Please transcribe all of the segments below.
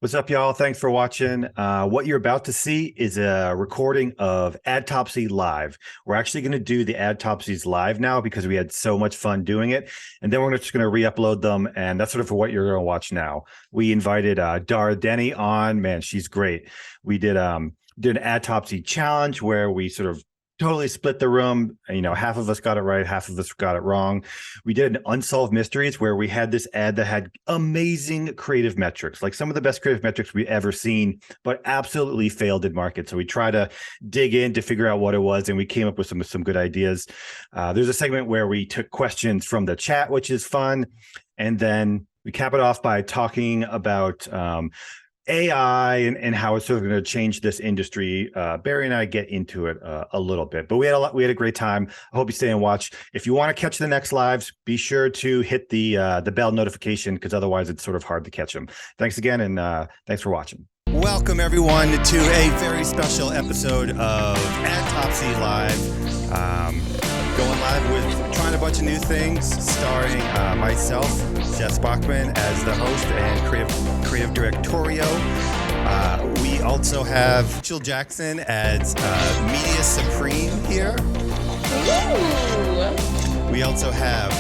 What's up, y'all? Thanks for watching. What you're about to see is a recording of Adtopsy live. We're actually going to do the Adtopsies live now because we had so much fun doing it. And then we're just going to re-upload them. And that's sort of for what you're going to watch now. We invited Dara Denney on. Man, she's great. We did an Adtopsy challenge where we sort of totally split the room. You know, half of us got it right, half of us got it wrong. We did an unsolved mysteries where we had this ad that had amazing creative metrics, like some of the best creative metrics we've ever seen, but absolutely failed in market. So we try to dig in to figure out what it was, and we came up with some good ideas. There's a segment where we took questions from the chat, which is fun, and then we cap it off by talking about AI and how it's sort of going to change this industry. Barry and I get into it a little bit, but we had a great time. I hope you stay and watch. If you want to catch the next lives, be sure to hit the bell notification, because otherwise it's sort of hard to catch them. Thanks again, and thanks for watching. Welcome everyone to a very special episode of Adtopsy Live. Going live with trying a bunch of new things, starring myself, Jess Bachman, as the host and creative directorio. We also have Jill Jackson as Media Supreme here. Ooh. We also have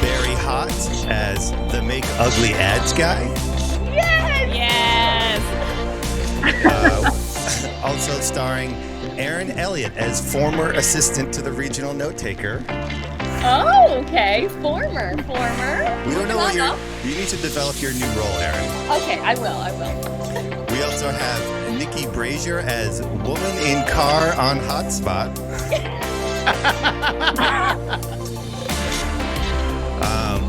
Barry Hott as the Make Ugly Ads guy. Yes! Also starring Aaron Elliott as former assistant to the regional note taker. Oh, okay. Former. We don't know you need to develop your new role, Aaron. Okay, I will. We also have Nikki Brazier as woman in car on hotspot.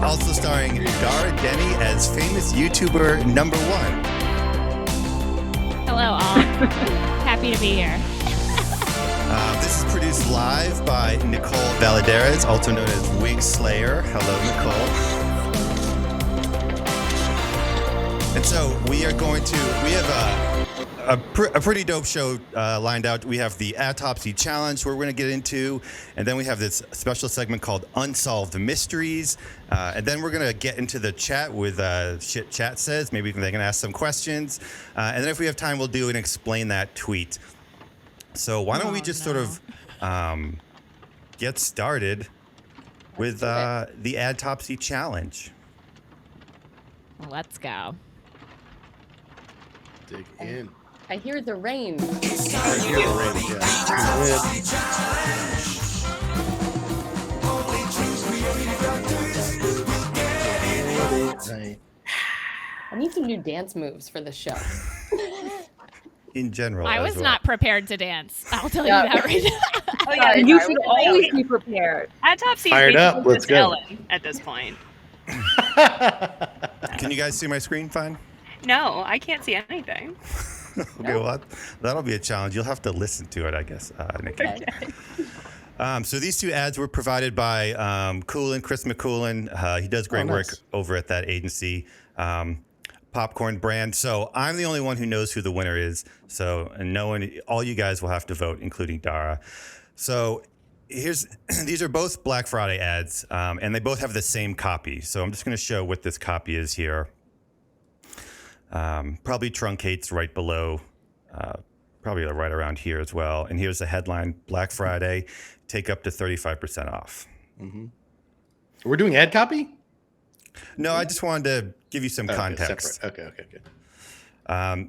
Also starring Dara Denney as famous YouTuber number one. Hello, all. Happy to be here. This is produced live by Nicole Valadares, also known as Wig Slayer. Hello, Nicole. And so we have a pretty dope show lined out. We have the Adtopsy challenge we're going to get into, and then we have this special segment called Unsolved Mysteries, and then we're going to get into the chat with Shit Chat Says. Maybe they can ask some questions, and then if we have time, we'll do an Explain That tweet. So why don't we just sort of get started with the Adtopsy challenge? Let's go. Dig in. I hear the rain. I hear the rain, yeah. I need some new dance moves for the show. In general, I was well. not prepared to dance. I'll tell you that right now. Oh yeah, You should always be prepared. Adtopsy Fired is up. Let's just go. Ellen at this point. Can you guys see my screen fine? No, I can't see anything. Okay, well, that'll be a challenge. You'll have to listen to it, I guess, Nikki. Okay. So these two ads were provided by Chris McCoolin. He does great work over at that agency, Popcorn Brand. So I'm the only one who knows who the winner is. So, and all you guys will have to vote, including Dara. So these are both Black Friday ads, and they both have the same copy. So I'm just going to show what this copy is here. Probably truncates right below, probably right around here as well. And here's the headline: Black Friday, take up to 35% off. Mm-hmm. We're doing ad copy? No, I just wanted to give you some context. Okay.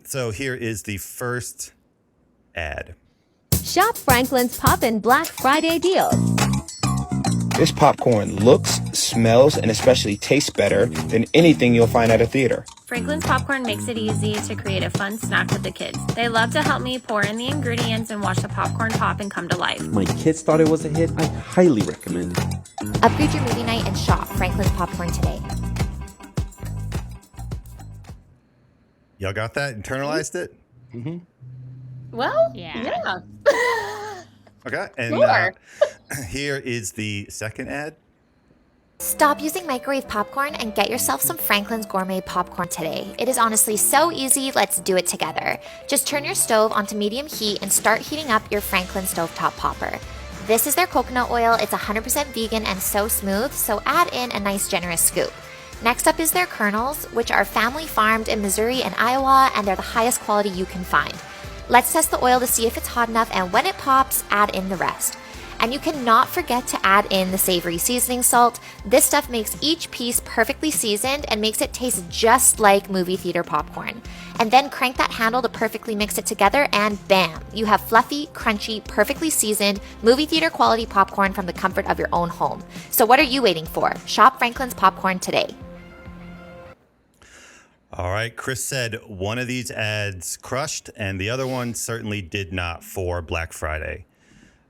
So here is the first ad. Shop Franklin's Poppin' Black Friday deals. This popcorn looks, smells, and especially tastes better than anything you'll find at a theater. Franklin's Popcorn makes it easy to create a fun snack with the kids. They love to help me pour in the ingredients and watch the popcorn pop and come to life. My kids thought it was a hit. I highly recommend it. Upgrade your movie night and shop Franklin's Popcorn today. Y'all got that? Internalized it? Mm-hmm. Well, Yeah. Okay. And Sure. Here is the second ad. Stop using microwave popcorn and get yourself some Franklin's Gourmet Popcorn today. It is honestly so easy, let's do it together. Just turn your stove onto medium heat and start heating up your Franklin Stovetop Popper. This is their coconut oil, it's 100% vegan and so smooth, so add in a nice generous scoop. Next up is their kernels, which are family farmed in Missouri and Iowa, and they're the highest quality you can find. Let's test the oil to see if it's hot enough, and when it pops, add in the rest. And you cannot forget to add in the savory seasoning salt. This stuff makes each piece perfectly seasoned and makes it taste just like movie theater popcorn. And then crank that handle to perfectly mix it together, and bam, you have fluffy, crunchy, perfectly seasoned, movie theater quality popcorn from the comfort of your own home. So what are you waiting for? Shop Franklin's popcorn today. All right, Chris said one of these ads crushed, and the other one certainly did not for Black Friday.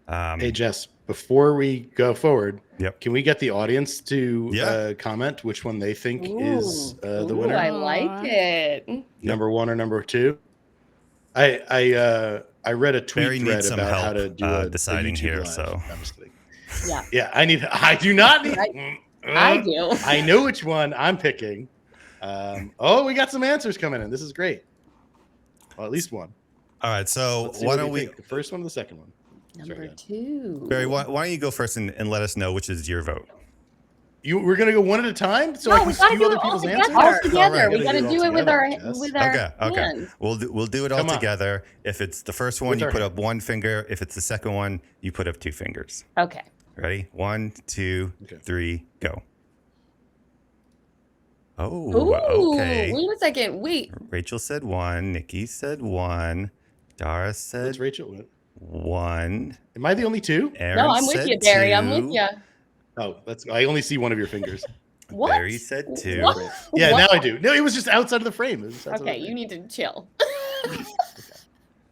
Hey, Jess, before we go forward, Yep. can we get the audience to Yeah. comment which one they think is the Ooh, winner? I like it. Number 1 or number 2? I read a tweet Barry thread needs some about help how to do a deciding YouTube here, live. so. I'm just kidding. Yeah. I do not need. I do. I know which one I'm picking. We got some answers coming in. This is great. Well, at least one. All right, so Let's see why what don't you we, think. The first one or the second one? Number 2. Barry, why don't you go first and let us know which is your vote? We're gonna go one at a time, so No, I can we gotta steal do other it all people's together. answers. All together. All right, We gotta do it with our Jess. Okay. hands. We'll do it all Come on. together. If it's the first one, With you our put up one finger. If it's the second one, you put up 2 fingers. Okay. Ready? 1, 2, Okay. 3, go. Oh, Ooh, okay. wait a second. Wait. Rachel said 1. Nikki said 1. Dara What's said Rachel? 1. Am I the only 2? Aaron No, I'm with said you, Barry. 2. I'm with you. Oh, I only see one of your fingers. What? Barry said 2. What? Yeah, What? now I do. No, it was just outside of the frame. It was outside of the Okay, frame. you need to chill.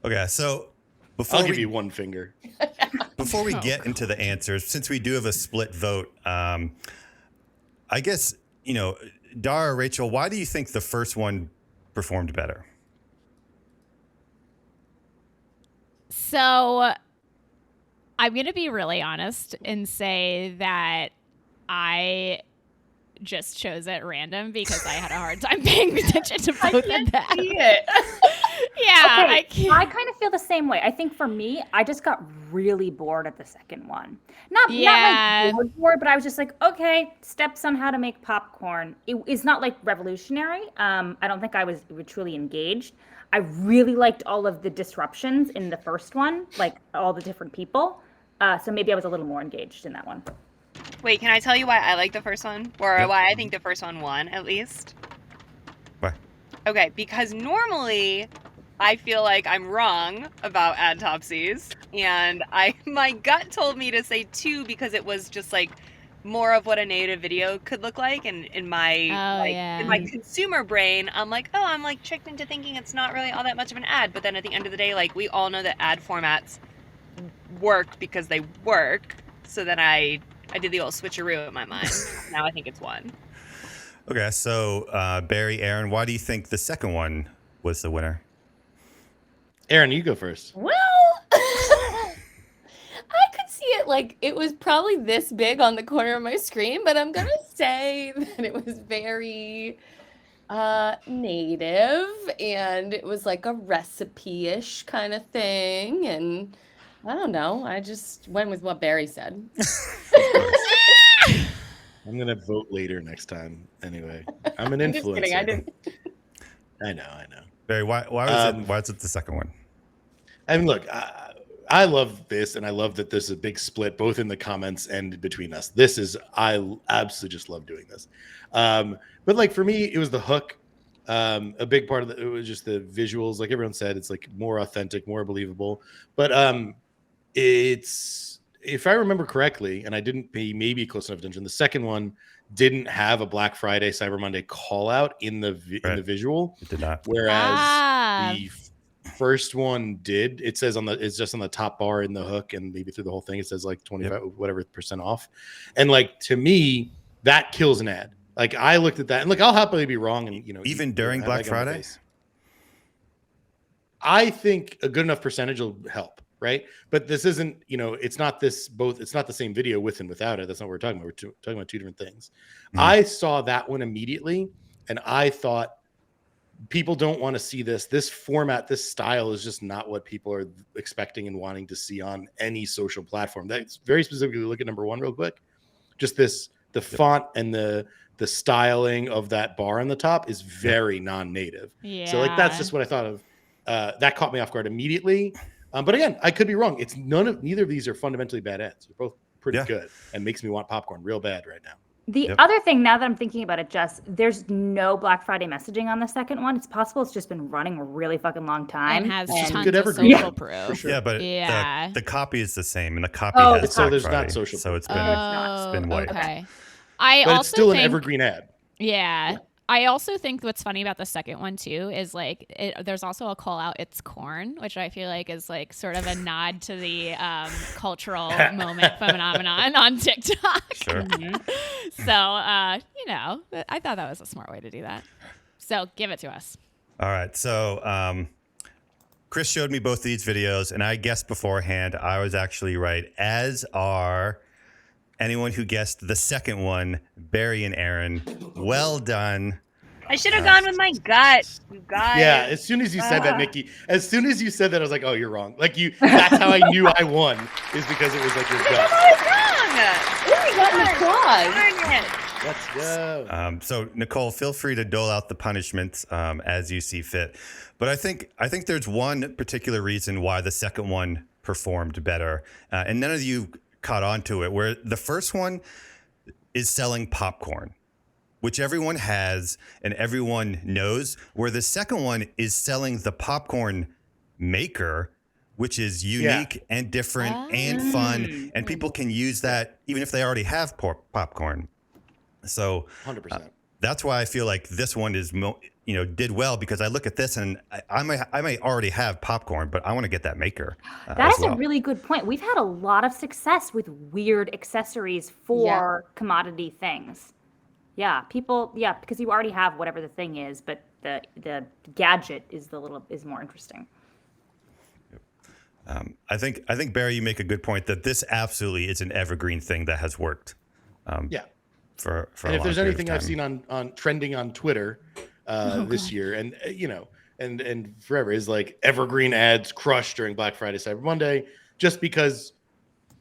Okay, so before I'll give we you one finger. Before we get into the answers, since we do have a split vote, I guess, Dara, Rachel, why do you think the first one performed better? So I'm going to be really honest and say that I just chose at random because I had a hard time paying attention to both of them. See it. Yeah, Okay, I can't. I kind of feel the same way. I think for me, I just got really bored at the second one. Not Yeah. like bored, but I was just like, okay, steps on how to make popcorn. It's not like revolutionary. I don't think I was truly engaged. I really liked all of the disruptions in the first one, like all the different people. So maybe I was a little more engaged in that one. Wait, can I tell you why I like the first one? Or Yep. why I think the first one won, at least? Why? Okay, because normally I feel like I'm wrong about Adtopsies, and my gut told me to say 2 because it was just like more of what a native video could look like, and in my in my consumer brain, I'm like tricked into thinking it's not really all that much of an ad. But then at the end of the day, like, we all know that ad formats work because they work. So then I did the old switcheroo in my mind. Now I think it's 1. Okay, so Barry, Aaron, why do you think the second one was the winner? Aaron, you go first. Well, I could see it like it was probably this big on the corner of my screen, but I'm gonna say that it was very native, and it was like a recipe-ish kind of thing, and I don't know. I just went with what Barry said. I'm gonna vote later next time. Anyway, I'm an I'm just influencer. kidding. I didn't. I know. Barry, why was it the second one? I mean, look, I love this, and I love that there's a big split both in the comments and between us. I absolutely just love doing this. But like for me, it was the hook. A big part of it was just the visuals. Like everyone said, it's like more authentic, more believable. But it's, if I remember correctly, and I didn't pay maybe close enough attention, the second one didn't have a Black Friday, Cyber Monday call out in the visual. It did not. Whereas the first one did. It says it's just on the top bar in the hook, and maybe through the whole thing it says like 25 whatever % off. And like, to me, that kills an ad. Like, I looked at that, and look, I'll happily be wrong, and even during Black Friday, I think a good enough percentage will help, right? But this isn't, it's not it's not the same video with and without it. That's not what we're talking about. We're talking about 2 different things. I saw that one immediately, and I thought, people don't want to see this format, this style is just not what people are expecting and wanting to see on any social platform. That's very specifically, look at number 1 real quick. Just this The font and the styling of that bar on the top is very non-native. Yeah. So like that's just what I thought of. That caught me off guard immediately. But again, I could be wrong. It's neither of these are fundamentally bad ads. They're both pretty good and makes me want popcorn real bad right now. The other thing, now that I'm thinking about it, Jess, there's no Black Friday messaging on the second one. It's possible it's just been running a really fucking long time. And has and tons good of evergreen. social proof. Yeah, but the copy is the same, and the copy has so Black there's Friday, not social so it's been Oh, white. okay. But it's still an evergreen ad. Yeah. I also think what's funny about the second one too is like there's also a call out it's corn, which I feel like is like sort of a nod to the cultural moment phenomenon on TikTok. Sure. So you know, I thought that was a smart way to do that. So give it to us. All right. So Chris showed me both these videos, and I guessed beforehand. I was actually right, as are anyone who guessed the second one, Barry and Aaron. Well done. I should have gone with my gut, you guys. Yeah, as soon as you said that, Nikki, as soon as you said that, I was like, oh, you're wrong. Like that's how I knew I won, is because it was like your gut. I was wrong. Oh, we got an applause. Darn it. Let's go. So Nicole, feel free to dole out the punishments as you see fit. But I think there's one particular reason why the second one performed better, and none of you caught on to it, where the first one is selling popcorn, which everyone has and everyone knows, where the second one is selling the popcorn maker, which is unique and different and fun, and people can use that even if they already have popcorn. So 100%. That's why I feel like this one is did well, because I look at this and I may already have popcorn, but I want to get that maker. That is a really good point. We've had a lot of success with weird accessories for commodity things. Yeah, because you already have whatever the thing is, but the gadget is more interesting. I think Barry, you make a good point that this absolutely is an evergreen thing that has worked. For and if there's anything I've seen on trending on Twitter this year, and and forever, is like evergreen ads crush during Black Friday, Cyber Monday, just because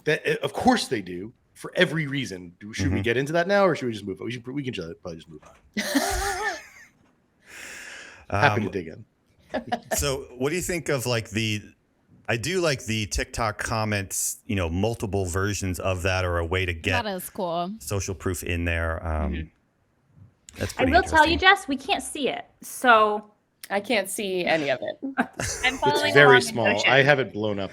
that of course they do for every reason. Should we get into that now, or should we just move on? We can probably just move on. Happy to dig in. So what do you think of I do like the TikTok comments, multiple versions of that, or a way to get that is cool. social proof in there. That's I pretty will tell you, Jess, we can't see it. So I can't see any of it. I'm following It's very along in small. motion. I have it blown up.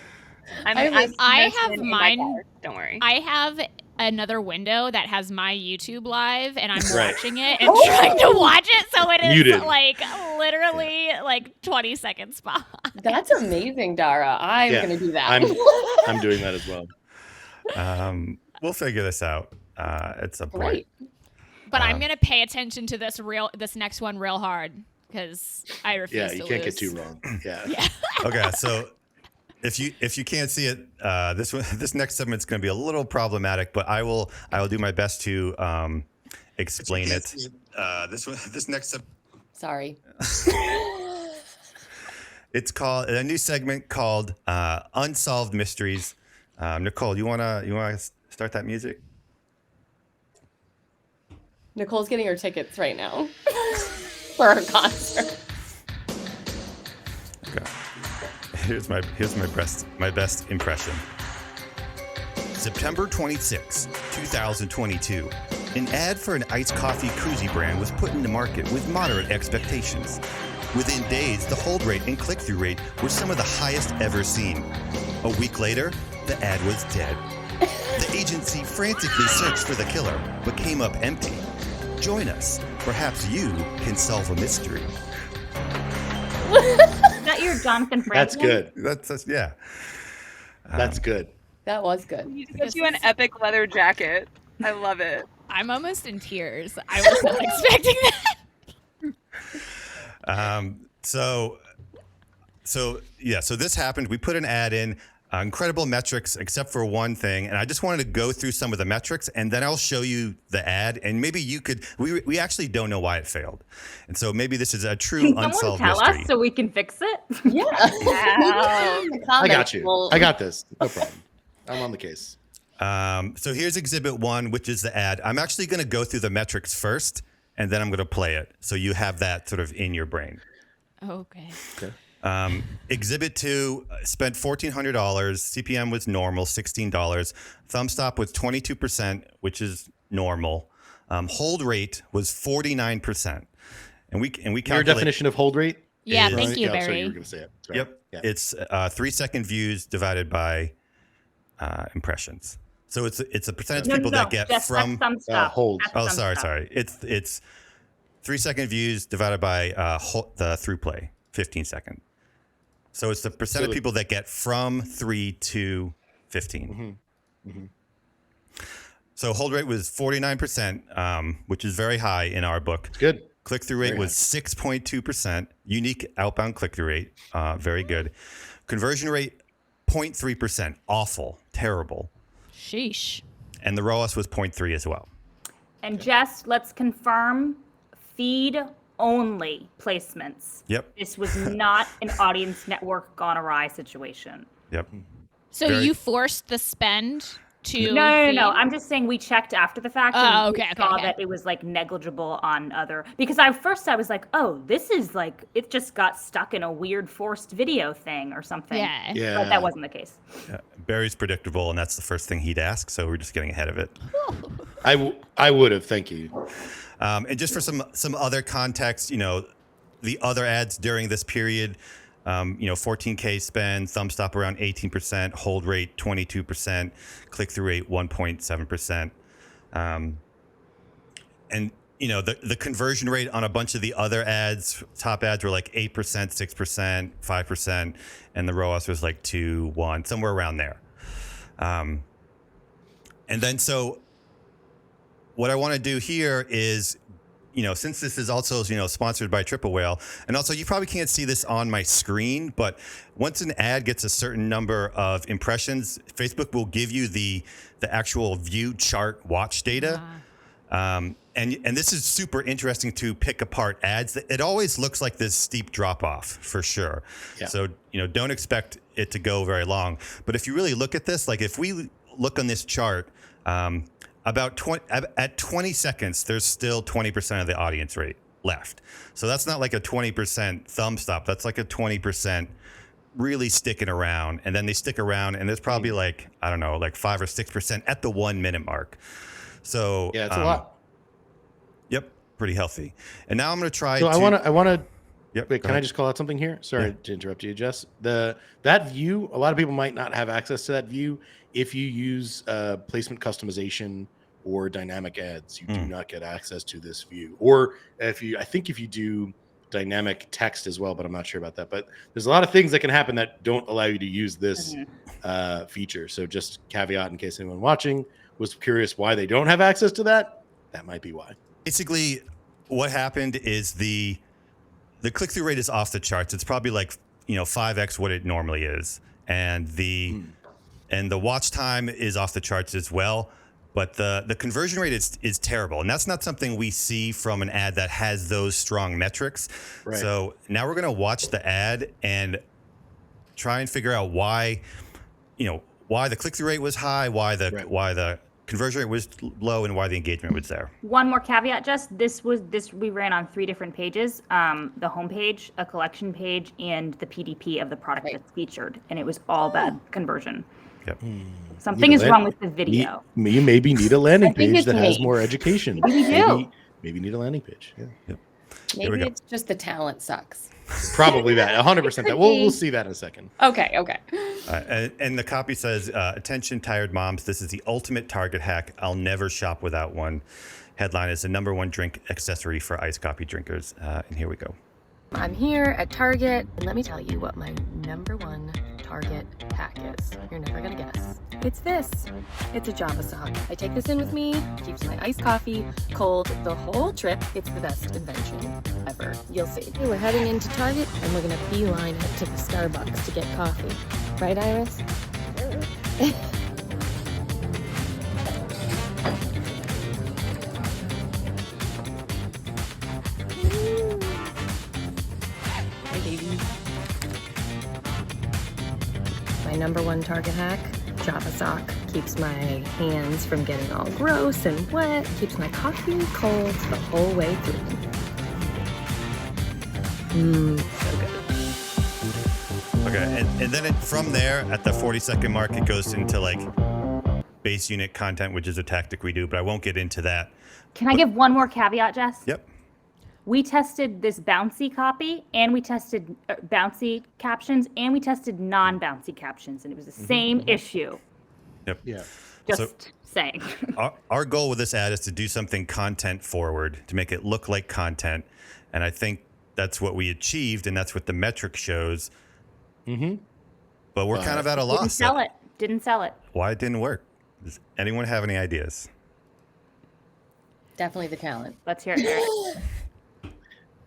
I have mine. Don't worry. I have another window that has my YouTube live, and I'm Right. watching it and trying to watch it, so it is Muted. like literally like 20 seconds behind. That's amazing, Dara. I'm Yeah, going to do that. I'm doing that as well. We'll figure this out at some point. Great. But I'm gonna pay attention to this next one real hard, because I refuse Yeah, to you can't lose. get too wrong. Yeah. Okay, so if you can't see it, this next segment's going to be a little problematic, but I will do my best to explain it. This next Sorry. It's called a new segment called Unsolved Mysteries. Nicole, you wanna start that music? Nicole's getting her tickets right now for her concert. Okay. Here's my best impression. September 26, 2022. An ad for an iced coffee koozie brand was put into market with moderate expectations. Within days, the hold rate and click-through rate were some of the highest ever seen. A week later, the ad was dead. The agency frantically searched for the killer, but came up empty. Join us. Perhaps you can solve a mystery. is that your Jonathan Franklin? That's good. That's yeah. That's good. That was good. You get you an epic leather jacket. I love it. I'm almost in tears. I was not expecting that. So this happened. We put an ad in, incredible metrics, except for one thing. And I just wanted to go through some of the metrics, and then I'll show you the ad. And maybe you could, we actually don't know why it failed. And so maybe this is a true Can unsolved someone tell mystery. us so we can fix it? Yeah. Wow. I got you. I got this. No problem. I'm on the case. So here's exhibit 1, which is the ad. I'm actually going to go through the metrics first, and then I'm going to play it. So you have that sort of in your brain. Okay. Exhibit 2 spent $1,400. CPM was normal, $16. Thumb stop was 22%, which is normal. Hold rate was 49%. And we calculate Your definition of hold rate? Yeah, thank you, Sorry, Barry. you were going to say it. Sorry. Yep. Yeah. It's 3-second views divided by impressions. So it's a percentage of people that get from hold. Sorry. It's 3-second views divided by the through play, 15 second. So it's the percent of people that get from 3 to 15. So hold rate was 49%, which is very high in our book. It's good. Click-through rate was 6.2%. Unique outbound click-through rate, very good. Conversion rate, 0.3%. Awful, terrible. Sheesh. And the ROAS was 0.3 as well. And Jess, let's confirm feed only placements. Yep. This was not an audience network gone awry situation. Yep. So you forced the spend to No. I'm just saying we checked after the fact and we saw okay. that it was like negligible on other, because I was like, oh, this is like, it just got stuck in a weird forced video thing or something. Yeah. But that wasn't the case. Yeah. Barry's predictable, and that's the first thing he'd ask, so we're just getting ahead of it. I would have. Thank you. And just for some other context, the other ads during this period, 14K spend, thumb stop around 18%, hold rate 22%, click-through rate 1.7%. And, the conversion rate on a bunch of the other ads, top ads were like 8%, 6%, 5%, and the ROAS was like 2, 1, somewhere around there. And then so what I want to do here is, since this is also, sponsored by Triple Whale, and also you probably can't see this on my screen, but once an ad gets a certain number of impressions, Facebook will give you the actual view chart watch data. And this is super interesting to pick apart ads. It always looks like this steep drop off for sure. Yeah. So, don't expect it to go very long. But if you really look at this, like if we look on this chart, at 20 seconds, there's still 20% of the audience rate left. So that's not like a 20% thumb stop. That's like a 20% really sticking around. And then they stick around, and there's probably like 5 or 6% at the 1 minute mark. So yeah, it's a lot. Yep, pretty healthy. And now I'm going to try. So I want to. Yep. Wait, can I just call out something here? Sorry to interrupt you, Jess. That view, a lot of people might not have access to that view. If you use placement customization or dynamic ads, you do not get access to this view. Or if you do dynamic text as well, but I'm not sure about that. But there's a lot of things that can happen that don't allow you to use this feature. So just caveat in case anyone watching was curious why they don't have access to that. That might be why. Basically, what happened is the click-through rate is off the charts. It's probably like 5x what it normally is, and the watch time is off the charts as well. But the conversion rate is terrible, and that's not something we see from an ad that has those strong metrics. Right. So now we're going to watch the ad and try and figure out why the click-through rate was high, why the conversion rate was low, and why the engagement was there. One more caveat, Jess. This we ran on 3 different pages: the homepage, a collection page, and the PDP of the product that's featured, and it was all bad conversion. Yep. Something is wrong with the video. You maybe need a landing page that has more education. Maybe we do. Maybe need a landing page. Yeah. Yep. Maybe it's just the talent sucks. Probably that. 100% that. We'll see that in a second. Okay. And the copy says, attention tired moms, this is the ultimate Target hack. I'll never shop without one. Headline is the #1 drink accessory for iced coffee drinkers. And here we go. I'm here at Target, and let me tell you what my #1 Target hack is. You're never gonna guess. It's this. It's a Java sock. I take this in with me, keeps my iced coffee cold the whole trip. It's the best invention ever. You'll see. We're heading into Target, and we're gonna beeline it to the Starbucks to get coffee. Right, Iris? My #1 Target hack, Java sock. keeps my hands from getting all gross and wet, keeps my coffee cold the whole way through. So good. Okay, and then from there, at the 40-second mark, it goes into like base unit content, which is a tactic we do, but I won't get into that. Can I give one more caveat, Jess? Yep. We tested this bouncy copy, and we tested bouncy captions, and we tested non-bouncy captions, and it was the same issue. Yep. Yeah. Just saying. Our goal with this ad is to do something content forward, to make it look like content, and I think that's what we achieved, and that's what the metric shows. But we're kind of at a loss. Didn't sell it. Why it didn't work? Does anyone have any ideas? Definitely the talent. Let's hear it, Eric.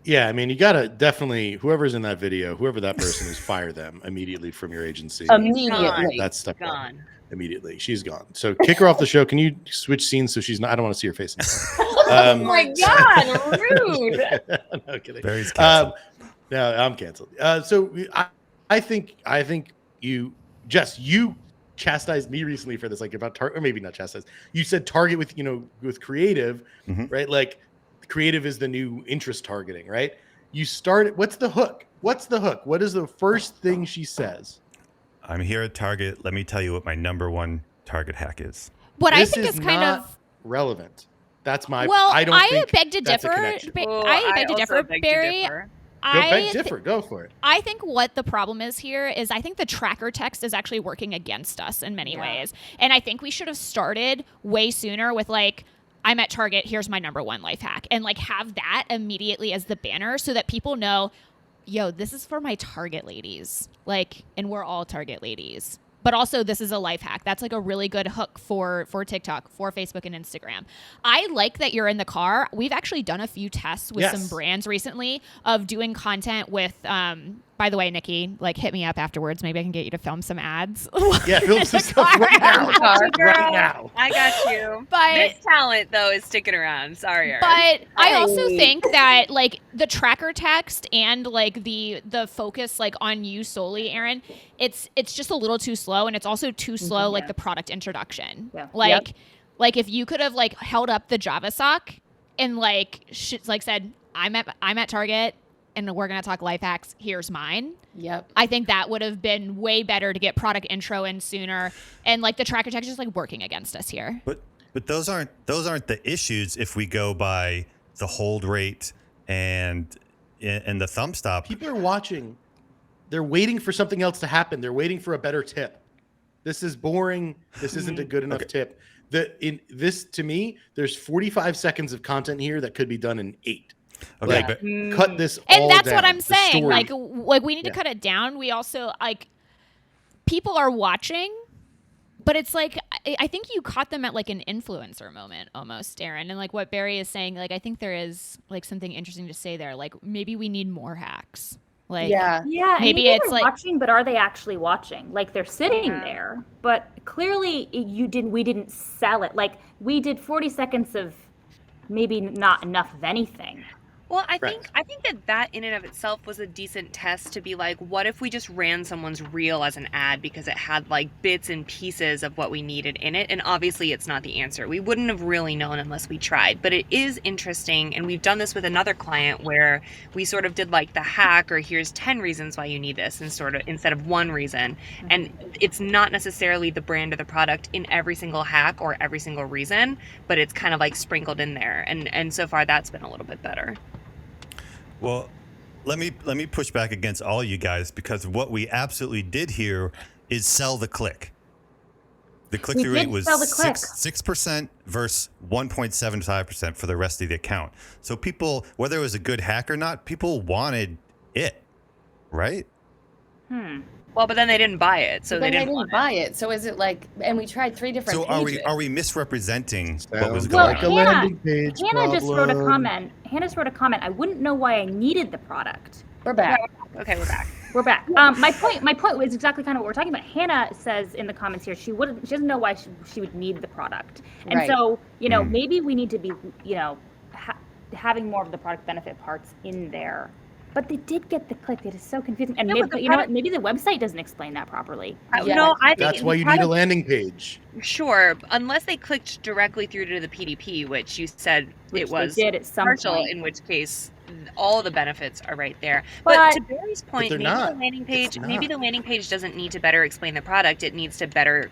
Yeah, I mean, you gotta definitely, whoever's in that video, whoever that person is, fire them immediately from your agency. Immediately. That's stuff Gone. Immediately. She's gone. So kick her off the show. Can you switch scenes so she's not? I don't want to see her face. Oh my God, rude. No kidding. Barry's canceled. No, I'm canceled. So I think you, Jess, you chastised me recently for this, like about Target, or maybe not chastised. You said target with, with creative, right? Like creative is the new interest targeting, right? You start, what's the hook? What is the first thing she says? I'm here at Target. Let me tell you what my #1 Target hack is. What This I think is kind not of relevant. That's my. well. I beg to differ. I beg to differ, Barry. Go for it. I think what the problem is here is I think the tracker text is actually working against us in many ways. And I think we should have started way sooner with like, I'm at Target, here's my #1 life hack. And like have that immediately as the banner so that people know, yo, this is for my Target ladies. Like, and we're all Target ladies. But also this is a life hack. That's like a really good hook for TikTok, for Facebook and Instagram. I like that you're in the car. We've actually done a few tests with some brands recently of doing content with, by the way, Nikki, like hit me up afterwards. Maybe I can get you to film some ads. Yeah, film some stuff right now. I got you. But this talent though is sticking around. Sorry, Erin. But I also think that like the tracker text and like the focus like on you solely, Erin, it's just a little too slow, and it's also too slow like the product introduction. Yeah. Like if you could have like held up the Java sock and like said, I'm at Target and we're gonna talk life hacks, here's mine. Yep. I think that would have been way better to get product intro in sooner, and like the tracker text is like working against us here. But those aren't the issues if we go by the hold rate and the thumb stop. People are watching. They're waiting for something else to happen. They're waiting for a better tip. This is boring. This isn't a good enough tip. In this, to me, there's 45 seconds of content here that could be done in 8. Okay, like, cut this and all that's down. what I'm The saying. story. Like we need to cut it down. We also like people are watching, but it's like I think you caught them at like an influencer moment almost, Darren. And like what Barry is saying, like I think there is like something interesting to say there. Like maybe we need more hacks. Like maybe it's like watching, but are they actually watching? Like they're sitting there, but clearly we didn't sell it. Like we did 40 seconds of maybe not enough of anything. Well, I think that in and of itself was a decent test to be like, what if we just ran someone's reel as an ad because it had like bits and pieces of what we needed in it? And obviously it's not the answer. We wouldn't have really known unless we tried, but it is interesting. And we've done this with another client where we sort of did like the hack or here's 10 reasons why you need this and sort of instead of one reason. And it's not necessarily the brand or the product in every single hack or every single reason, but it's kind of like sprinkled in there. And so far that's been a little bit better. Well, let me push back against all you guys, because what we absolutely did here is sell the click. The click-through rate was 6% versus 1.75% for the rest of the account. So people, whether it was a good hack or not, people wanted it, right? Well, but then they didn't buy it, so they didn't buy it. So is it like? And we tried 3 different. So pages. are we misrepresenting what was Well, going on? Hannah just wrote a comment. Hannah just wrote a comment. I wouldn't know why I needed the product. We're back. Okay, we're back. We're back. My point was exactly kind of what we're talking about. Hannah says in the comments here she doesn't know why she would need the product, and so maybe we need to be having more of the product benefit parts in there. But they did get the click. It is so confusing. And No, maybe, but the you know what? Maybe the website doesn't explain that properly. No, I think That's why you need a landing page. Sure, unless they clicked directly through to the PDP, which you said Which it was they did at some partial, point. in which case all the benefits are right there. But But to Barry's point, they're maybe not. the landing It's page, maybe not. the landing page doesn't need to better explain the product. It needs to better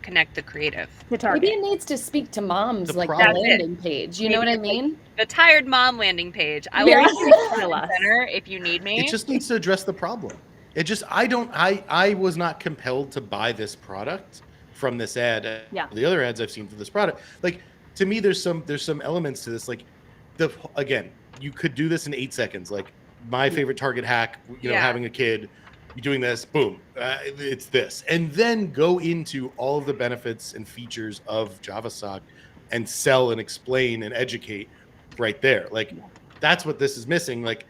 connect the creative. To target. Maybe it needs to speak to moms, The like the problem- landing page. You know what I mean? The tired mom landing page. I Yeah. will be front and center if you need me. It just needs to address the problem. It just I was not compelled to buy this product from this ad. Yeah. The other ads I've seen for this product, like to me, there's some elements to this. Like again, you could do this in 8 seconds. Like my favorite Target hack, having a kid, you're doing this, boom, it's this, and then go into all of the benefits and features of JavaSock and sell and explain and educate right there. Like that's what this is missing. Like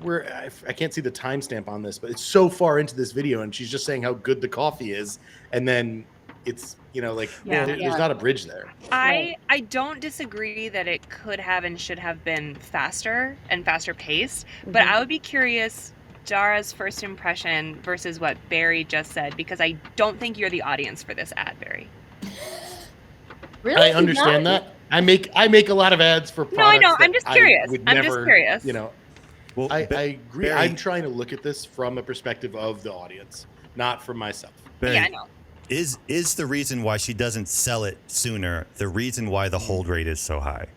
I can't see the timestamp on this, but it's so far into this video and she's just saying how good the coffee is, and then it's there's not a bridge there. I don't disagree that it could have and should have been faster and faster paced, but I would be curious Dara's first impression versus what Barry just said, because I don't think you're the audience for this ad, Barry. Really? I understand that. I make a lot of ads for products. No, I know. that I'm just curious. would I'm never, just curious. Well, I agree. Barry, I'm trying to look at this from a perspective of the audience, not from myself. Barry, Yeah, I know. Is the reason why she doesn't sell it sooner the reason why the hold rate is so high?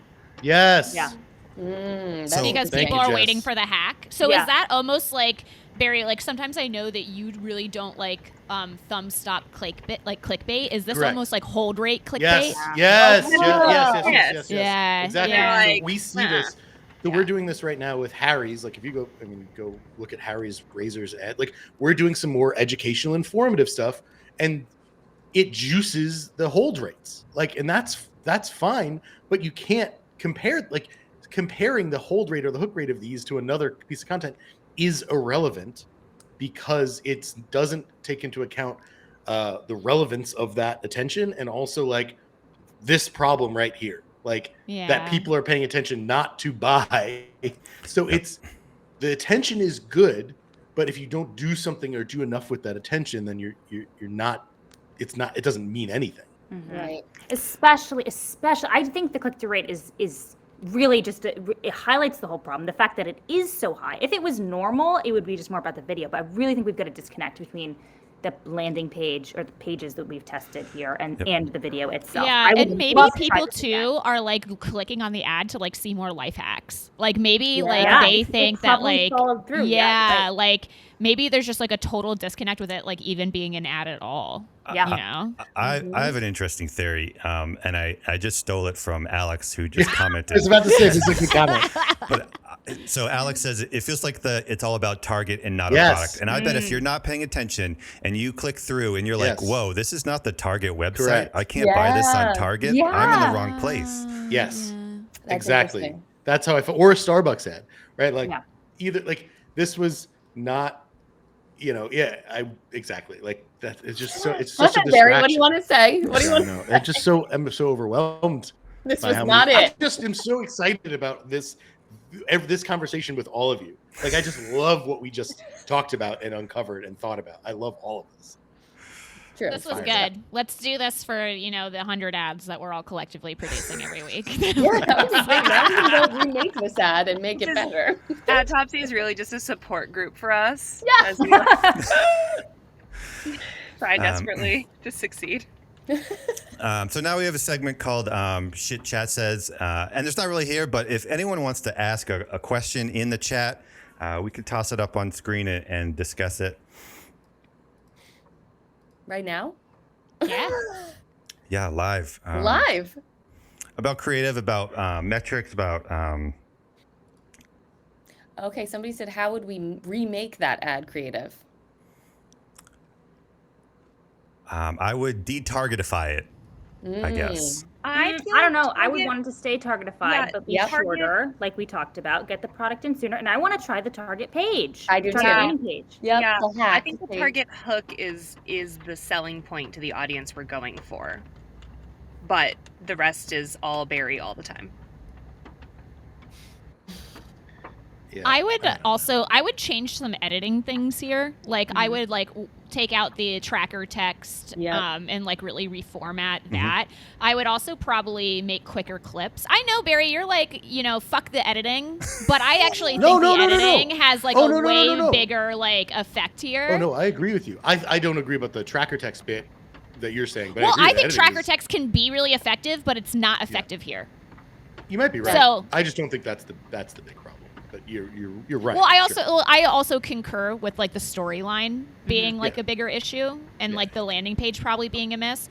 Yes. Yeah. So- Because Thank people you, are Jess. waiting for the hack. So Yeah. is that almost like, Barry, like sometimes I know that you really don't like thumb stop clickbait. Is this Correct. almost like hold rate clickbait? Yes. Yes. Oh, Yes. Yeah, Exactly. yeah. So Like, we see nah. this. So we're doing this right now with Harry's. Like if you go look at Harry's razors ad. Like we're doing some more educational, informative stuff, and it juices the hold rates. Like, and that's fine, but you can't comparing the hold rate or the hook rate of these to another piece of content is irrelevant because it doesn't take into account the relevance of that attention and also like this problem right here, like that people are paying attention not to buy. So the attention is good, but if you don't do something or do enough with that attention, then you're not. It doesn't mean anything. Right. Especially, I think the click-through rate is really just it highlights the whole problem. The fact that it is so high. If it was normal, it would be just more about the video. But I really think we've got a disconnect between the landing page or the pages that we've tested here and the video itself. Yeah, I would and maybe love to try people this too again. are like clicking on the ad to like see more life hacks. Like maybe Yeah. like they It think that probably like followed through. yeah, like maybe there's just like a total disconnect with it, like even being an ad at all. Yeah. You know? I have an interesting theory, and I just stole it from Alex, who just commented. I was about to say this is a good comment. But so Alex says it feels like it's all about target and not Yes. a product. And I bet if you're not paying attention and you click through and you're like, Yes. whoa, this is not the Target website. Correct. I can't buy this on Yeah. Target. Yeah. I'm in the wrong place. Yes. That's Exactly. interesting. That's how I felt. Or a Starbucks ad, right? Like Yeah. either like this was not, exactly. Like that. It's just so. It's such a Listen, Barry, what do you distraction. want to say? What do you I want? don't know. I'm so overwhelmed. This by was how not many- it. I just am so excited about this conversation with all of you. Like I just love what we just talked about and uncovered and thought about. I love all of this. True. This was Fire. good. Let's do this for, the 100 ads that we're all collectively producing every week. Yeah, that was great. Now we can go remake this ad and make it better. Adtopsy is really just a support group for us. Yeah. As we try desperately to succeed. So now we have a segment called Shit Chat Says, and it's not really here, but if anyone wants to ask a question in the chat, we could toss it up on screen and discuss it. Right now? Yeah. Yeah, live. Live. About creative, about metrics, about... Okay, somebody said, how would we remake that ad creative? I would de-targetify it, I guess. I don't know. I would want it to stay targetified, Yeah, but be yep. shorter, like we talked about. Get the product in sooner, and I want to try the Target page. I do Target too. landing page. Yep, Yeah, the hack I think the page. target hook is the selling point to the audience we're going for. But the rest is all Barry all the time. Yeah. I would change some editing things here. Like I would take out the tracker text and like really reformat that. I would also probably make quicker clips. I know, Barry, you're like, fuck the editing, but I actually think the editing has like a way bigger like effect here. Oh no, I agree with you. I don't agree about the tracker text bit that you're saying, but I think tracker text can be really effective, but it's not effective here. You might be right. So, I just don't think that's the big problem. But you're right. Well, I also concur with like the storyline being like a bigger issue and like the landing page probably being a miss.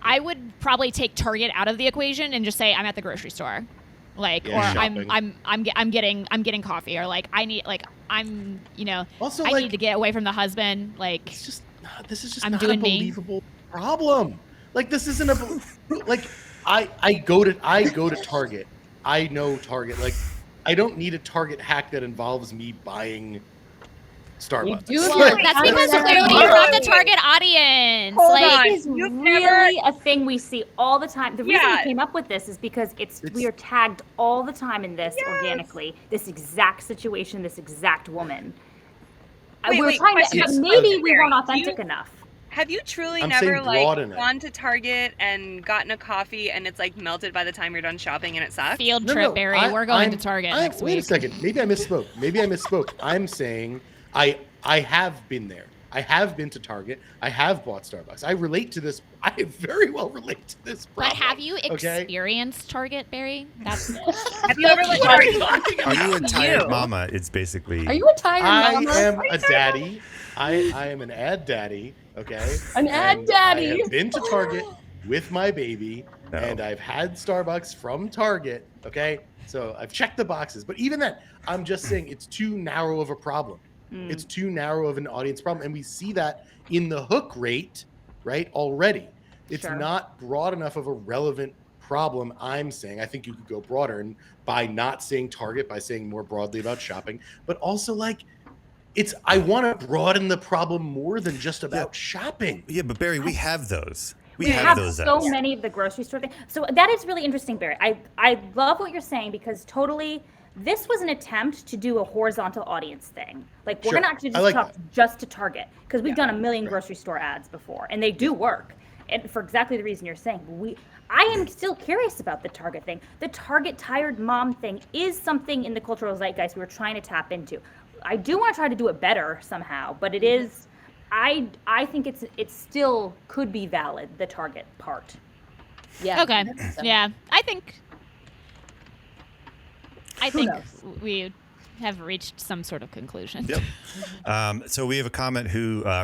I would probably take Target out of the equation and just say I'm at the grocery store, like, or shopping. I'm getting coffee, or like I need Also, I like, need to get away from the husband. Like this is just I'm not doing a believable problem. Like this isn't like I go to Target. I know Target. Like I don't need a Target hack that involves me buying Starbucks. That's because clearly you're not the target audience. Hold like, on. This is really a thing we see all the time. The reason we came up with this is because we are tagged all the time in this organically. This exact situation, this exact woman. Maybe we weren't authentic enough. Have you truly never gone to Target and gotten a coffee and it's like melted by the time you're done shopping and it sucks? Field trip, Barry. We're going to Target next week. Wait a second. Maybe I misspoke. I'm saying I have been there. I have been to Target. I have bought Starbucks. I relate to this. I very well relate to this problem. But have you experienced Target, Barry? That's it. Have you ever Are you a tired mama? It's basically. Are you a tired mama? I am a daddy. I am an ad daddy. Okay. An ad daddy. I have been to Target with my baby, and I've had Starbucks from Target. Okay. So I've checked the boxes, but even then, I'm just saying it's too narrow of a problem. It's too narrow of an audience problem. And we see that in the hook rate, right? Already. It's not broad enough of a relevant problem, I'm saying. I think you could go broader, and by not saying Target, by saying more broadly about shopping, but also like I want to broaden the problem more than just about shopping. Yeah, but Barry, we have those. We have so many of the grocery store things. So that is really interesting, Barry. I love what you're saying, because totally this was an attempt to do a horizontal audience thing. Like we're gonna actually just talk just to Target, because we've done a million grocery store ads before, and they do work. And for exactly the reason you're saying, I am still curious about the Target thing. The Target tired mom thing is something in the cultural zeitgeist we were trying to tap into. I do want to try to do it better somehow, but it is. I think it still could be valid, the Target part. Yeah. Okay. Yeah. I think we have reached some sort of conclusion. Yep. So we have a comment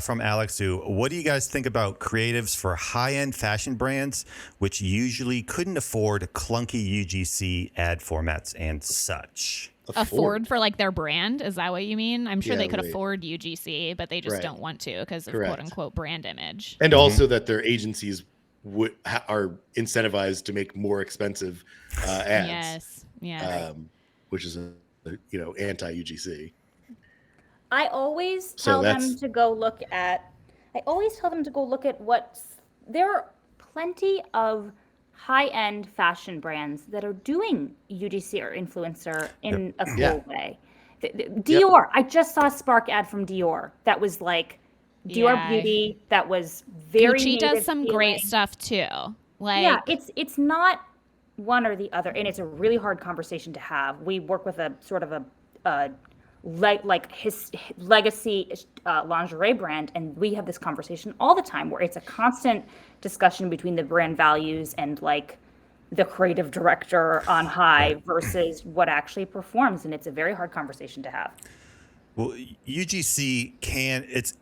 from Alex what do you guys think about creatives for high-end fashion brands which usually couldn't afford clunky UGC ad formats and such? Afford for like their brand? Is that what you mean? I'm sure they could afford UGC, but they just don't want to because of quote unquote brand image. And also that their agencies are incentivized to make more expensive ads. Yes. Which is anti UGC. I always tell them to go look at there are plenty of high-end fashion brands that are doing UGC or influencer in a cool way. Dior, I just saw a Spark ad from Dior that was like Dior Beauty, that was very Gucci does some great stuff too. Like it's not one or the other, and it's a really hard conversation to have. We work with a sort of his legacy lingerie brand, and we have this conversation all the time where it's a constant discussion between the brand values and like the creative director on high versus what actually performs, and it's a very hard conversation to have. Well, UGC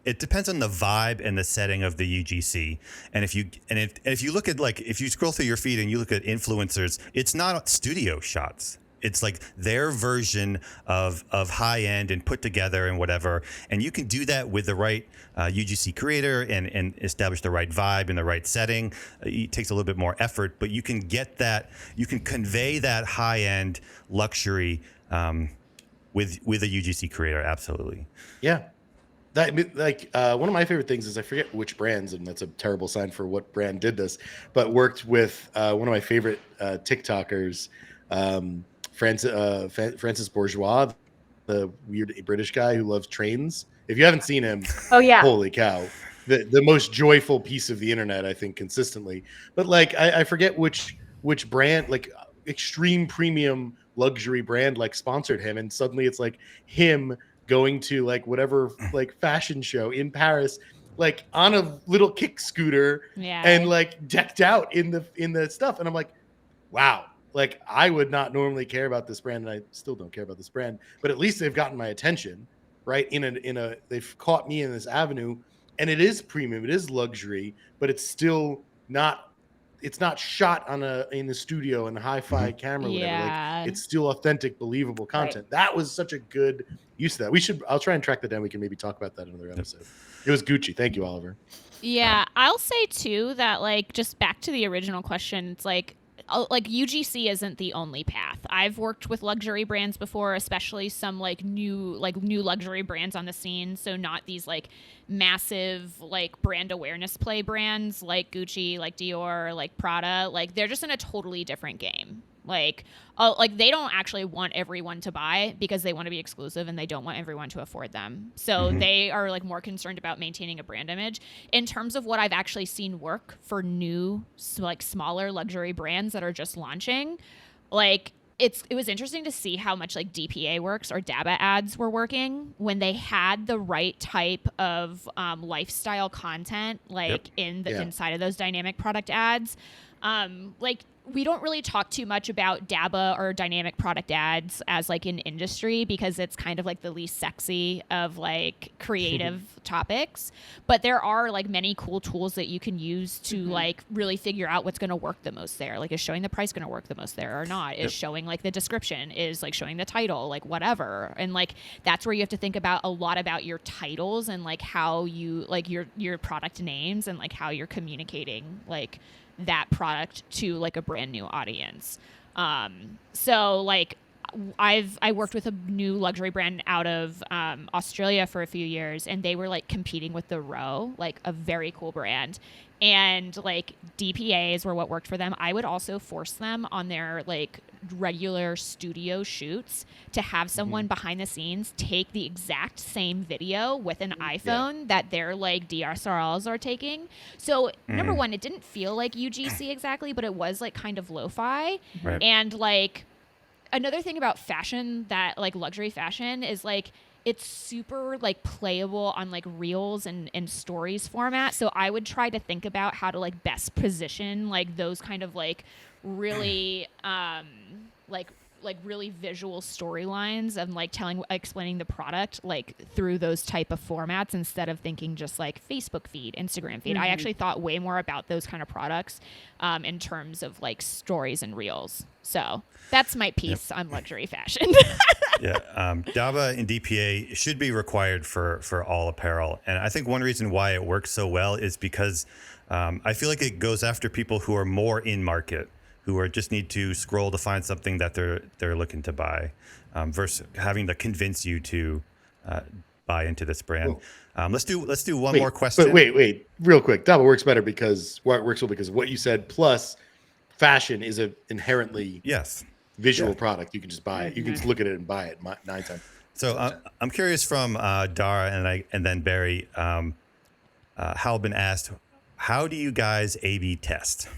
it depends on the vibe and the setting of the UGC. And if you look at if you scroll through your feed and you look at influencers, it's not studio shots. It's like their version of high end and put together and whatever. And you can do that with the right UGC creator and establish the right vibe and the right setting. It takes a little bit more effort, but you can convey that high end luxury with a UGC creator. Absolutely. Yeah. That one of my favorite things is I forget which brands, and that's a terrible sign for what brand did this, but worked with one of my favorite TikTokers, Francis Bourgeois, the weird British guy who loves trains. If you haven't seen him, Oh yeah. holy cow. The most joyful piece of the internet, I think, consistently. But like I forget which brand, like extreme premium luxury brand, like sponsored him, and suddenly it's like him going to like whatever like fashion show in Paris, like on a little kick scooter and like decked out in the stuff. And I'm like, wow, like I would not normally care about this brand, and I still don't care about this brand, but at least they've gotten my attention, right? They've caught me in this avenue. And it is premium, it is luxury, but it's still not. It's not shot in the studio and a hi-fi camera, whatever. Like it's still authentic, believable content. Right. That was such a good use of that. I'll try and track that down. We can maybe talk about that in another episode. It was Gucci. Thank you, Oliver. Yeah, I'll say too that like just back to the original question, it's like UGC isn't the only path. I've worked with luxury brands before, especially some like new luxury brands on the scene. So not these like massive like brand awareness play brands like Gucci, like Dior, like Prada. Like they're just in a totally different game. Like they don't actually want everyone to buy because they want to be exclusive and they don't want everyone to afford them. So they are like more concerned about maintaining a brand image. In terms of what I've actually seen work for new, like smaller luxury brands that are just launching, like it was interesting to see how much like DPA works or DABA ads were working when they had the right type of lifestyle content, like inside of those dynamic product ads. Like we don't really talk too much about DABA or dynamic product ads as like an industry because it's kind of like the least sexy of like creative topics, but there are like many cool tools that you can use to like really figure out what's going to work the most there. Like is showing the price going to work the most there or not? Is showing like the description, is like showing the title, like whatever. And like that's where you have to think about a lot about your titles and like how you like your product names and like how you're communicating like that product to like a brand new audience. So like I worked with a new luxury brand out of Australia for a few years, and they were like competing with the Row, like a very cool brand. And like DPAs were what worked for them. I would also force them on their like regular studio shoots to have someone behind the scenes take the exact same video with an iPhone that their like DSLRs are taking. So number one, it didn't feel like UGC exactly, but it was like kind of lo-fi. Right. And like another thing about fashion, that like luxury fashion, is like it's super like playable on like reels and stories format. So I would try to think about how to like best position like those kind of like really like really visual storylines and like explaining the product like through those type of formats instead of thinking just like Facebook feed, Instagram feed. I actually thought way more about those kind of products in terms of like stories and reels. So that's my piece on luxury fashion. DABA and DPA should be required for all apparel. And I think one reason why it works so well is because I feel like it goes after people who are more in market, who are just need to scroll to find something that they're looking to buy, versus having to convince you to buy into this brand. Let's do one more question. But wait, real quick. DABA works better because it works well because of what you said. Plus, fashion is a inherently visual product. You can just buy it. You can just look at it and buy it 9 times. So I'm curious from Dara and then Barry. Halbin asked, how do you guys A/B test?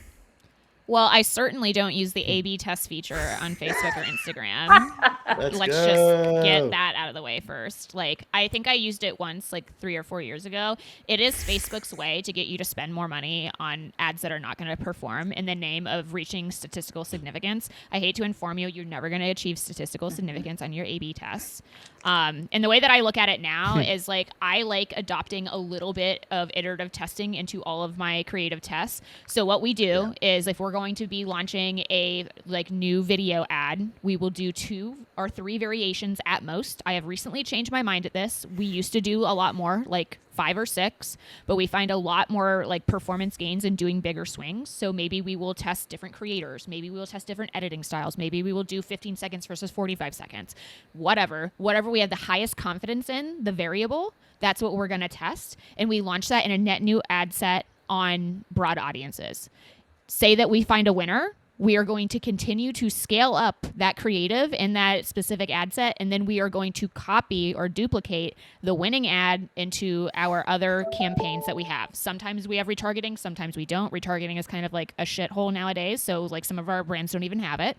Well, I certainly don't use the A/B test feature on Facebook or Instagram. Let's just get that out of the way first. Like, I think I used it once, like 3 or 4 years ago. It is Facebook's way to get you to spend more money on ads that are not going to perform in the name of reaching statistical significance. I hate to inform you, you're never going to achieve statistical significance on your A/B tests. And the way that I look at it now is like I like adopting a little bit of iterative testing into all of my creative tests. So what we do is if we're going to be launching a like new video ad, we will do 2 or 3 variations at most. I have recently changed my mind at this. We used to do a lot more, like 5 or 6, but we find a lot more like performance gains in doing bigger swings. So maybe we will test different creators. Maybe we will test different editing styles. Maybe we will do 15 seconds versus 45 seconds. Whatever we have the highest confidence in, the variable, that's what we're going to test. And we launch that in a net new ad set on broad audiences. Say that we find a winner, we are going to continue to scale up that creative in that specific ad set, and then we are going to copy or duplicate the winning ad into our other campaigns that we have. Sometimes we have retargeting, sometimes we don't. Retargeting is kind of like a shithole nowadays, so like some of our brands don't even have it.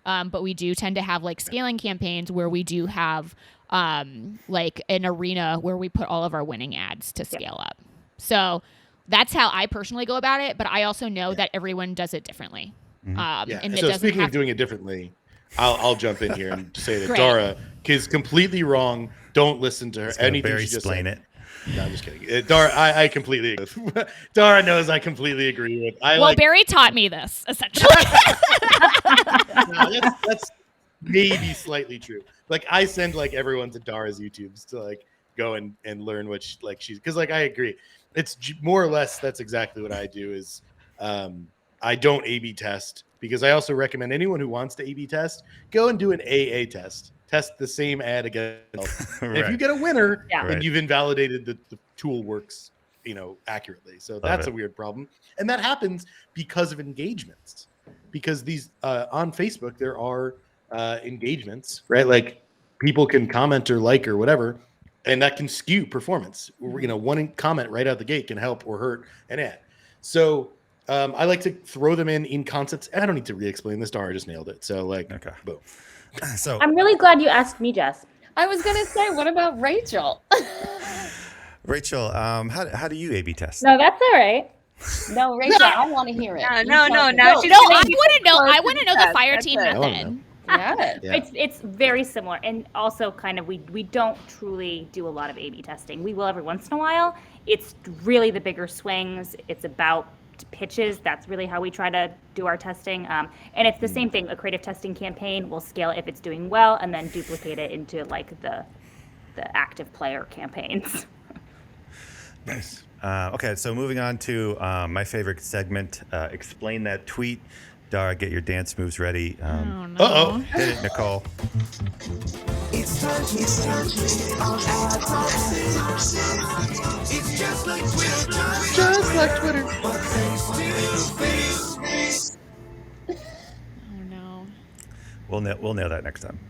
But we do tend to have like scaling campaigns where we do have like an arena where we put all of our winning ads to scale up. So that's how I personally go about it, but I also know that everyone does it differently. And so speaking of doing it differently, I'll jump in here and say that Dara is completely wrong. Don't listen to her. Anything she just explain said. it. No, I'm just kidding. Dara, I completely agree. Dara knows I completely agree with. Barry taught me this, essentially. No, that's maybe slightly true. Like I send like everyone to Dara's YouTubes to like go and learn what she's because like I agree. It's more or less that's exactly what I do is I don't A/B test because I also recommend anyone who wants to A/B test go and do an AA test. Test the same ad again. And if you get a winner, then you've invalidated the tool works, accurately. So that's a weird problem. And that happens because of engagements. Because these on Facebook there are engagements, right? Like people can comment or like or whatever, and that can skew performance. One comment right out the gate can help or hurt an ad. So I like to throw them in concepts. And I don't need to re-explain this. Dara just nailed it. So boom. So I'm really glad you asked me, Jess. I was gonna say, what about Rachel? Rachel, how do you A/B test? No, that's all right. No, Rachel, I want to hear it. No. I want to know the FireTeam method. Yeah. It's very similar, and also kind of we don't truly do a lot of A/B testing. We will every once in a while. It's really the bigger swings. It's about pitches. That's really how we try to do our testing. And it's the same thing. A creative testing campaign, we'll scale it if it's doing well, and then duplicate it into like the active player campaigns. Nice. Okay, so moving on to my favorite segment, Explain That Tweet. Dara, get your dance moves ready. Uh-oh. Hit it, Nicole. It's time on Adtopsy. It's just like Twitter. Just like Twitter. Oh no. We'll nail that next time.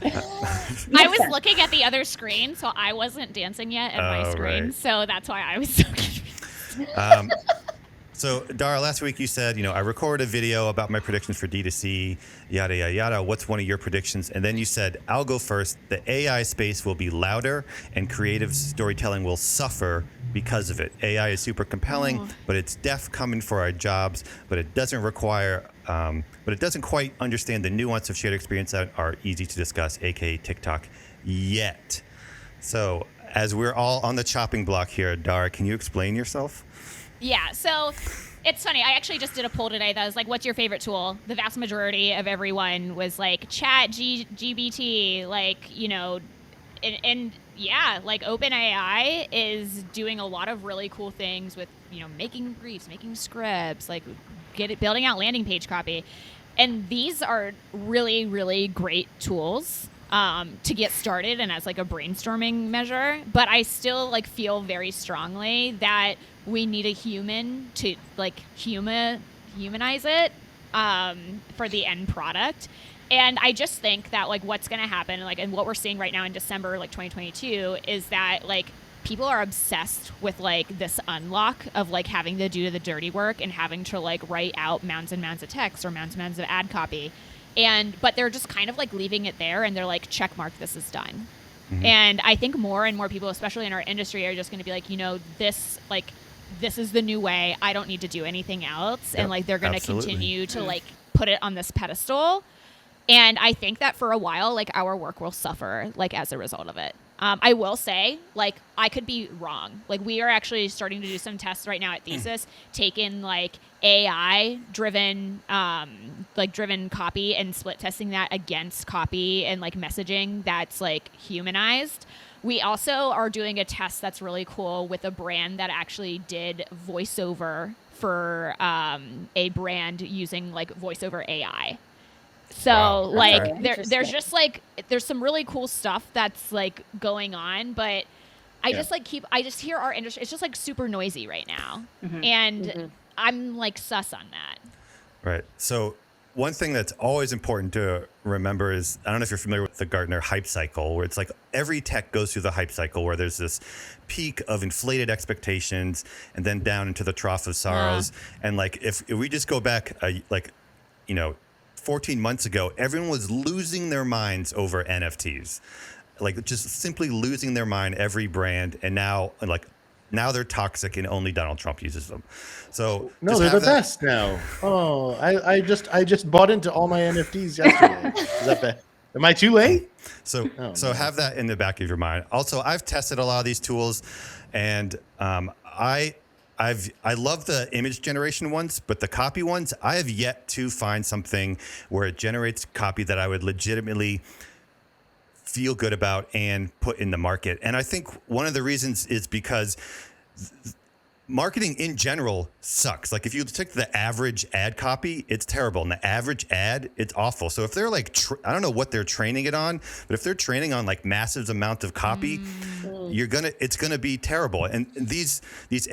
I was looking at the other screen, so I wasn't dancing yet at my screen. Right. So that's why I was so confused. So, Dara, last week you said, I recorded a video about my predictions for D2C, yada, yada, yada. What's one of your predictions? And then you said, I'll go first. The AI space will be louder and creative storytelling will suffer because of it. AI is super compelling, but it's deaf coming for our jobs, but it doesn't quite understand the nuance of shared experience that are easy to discuss, aka TikTok, yet. So, as we're all on the chopping block here, Dara, can you explain yourself? Yeah, so it's funny. I actually just did a poll today that was like, what's your favorite tool? The vast majority of everyone was like chat GBT, like, and yeah, like OpenAI is doing a lot of really cool things with, making briefs, making scripts, like building out landing page copy. And these are really, really great tools to get started and as like a brainstorming measure. But I still like feel very strongly that we need a human to like humanize it for the end product. And I just think that like what's going to happen, like, and what we're seeing right now in December, like 2022, is that like people are obsessed with like this unlock of like having to do the dirty work and having to like write out mounds and mounds of text or mounds and mounds of ad copy. But they're just kind of like leaving it there and they're like, check mark, this is done. Mm-hmm. And I think more and more people, especially in our industry, are just going to be like, this is the new way. I don't need to do anything else. Yep, and like, they're going to continue to like put it on this pedestal. And I think that for a while, like our work will suffer like as a result of it. I will say, like, I could be wrong. Like, we are actually starting to do some tests right now at Thesis, taking like AI driven copy and split testing that against copy and like messaging that's like humanized. We also are doing a test that's really cool with a brand that actually did voiceover for a brand using like voiceover AI. So wow, like there's just like there's some really cool stuff that's like going on, but I just hear our industry, it's just like super noisy right now. Mm-hmm. And I'm like sus on that. Right. So one thing that's always important to remember is, I don't know if you're familiar with the Gartner hype cycle, where it's like every tech goes through the hype cycle where there's this peak of inflated expectations and then down into the trough of sorrows. And like, if we just go back, 14 months ago, everyone was losing their minds over NFTs, like just simply losing their mind, every brand. And now they're toxic and only Donald Trump uses them. So no, they're the best now. Oh, I just bought into all my NFTs yesterday. Is that bad? Am I too late? So have that in the back of your mind. Also, I've tested a lot of these tools, and I love the image generation ones, but the copy ones, I have yet to find something where it generates copy that I would legitimately feel good about and put in the market. And I think one of the reasons is because marketing in general sucks. Like if you take the average ad copy, it's terrible. And the average ad, it's awful. So if they're like, I don't know what they're training it on, but if they're training on like massive amount of copy, it's gonna be terrible. And these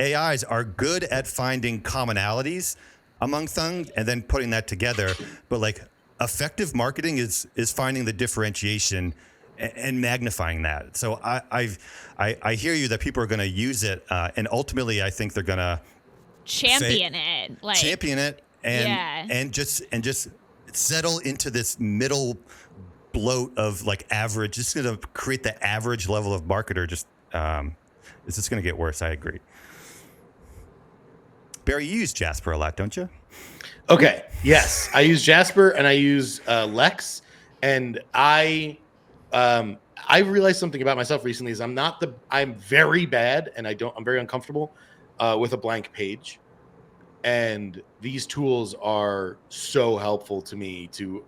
AIs are good at finding commonalities among things and then putting that together. But like effective marketing is finding the differentiation and magnifying that. So I hear you that people are going to use it, and ultimately I think they're going to champion it and just settle into this middle bloat of like average. Just going to create the average level of marketer. It's just going to get worse. I agree. Barry, you use Jasper a lot, don't you? Okay. Yes, I use Jasper and I use Lex, and I realized something about myself recently is I'm very bad, and I'm very uncomfortable with a blank page. And these tools are so helpful to me to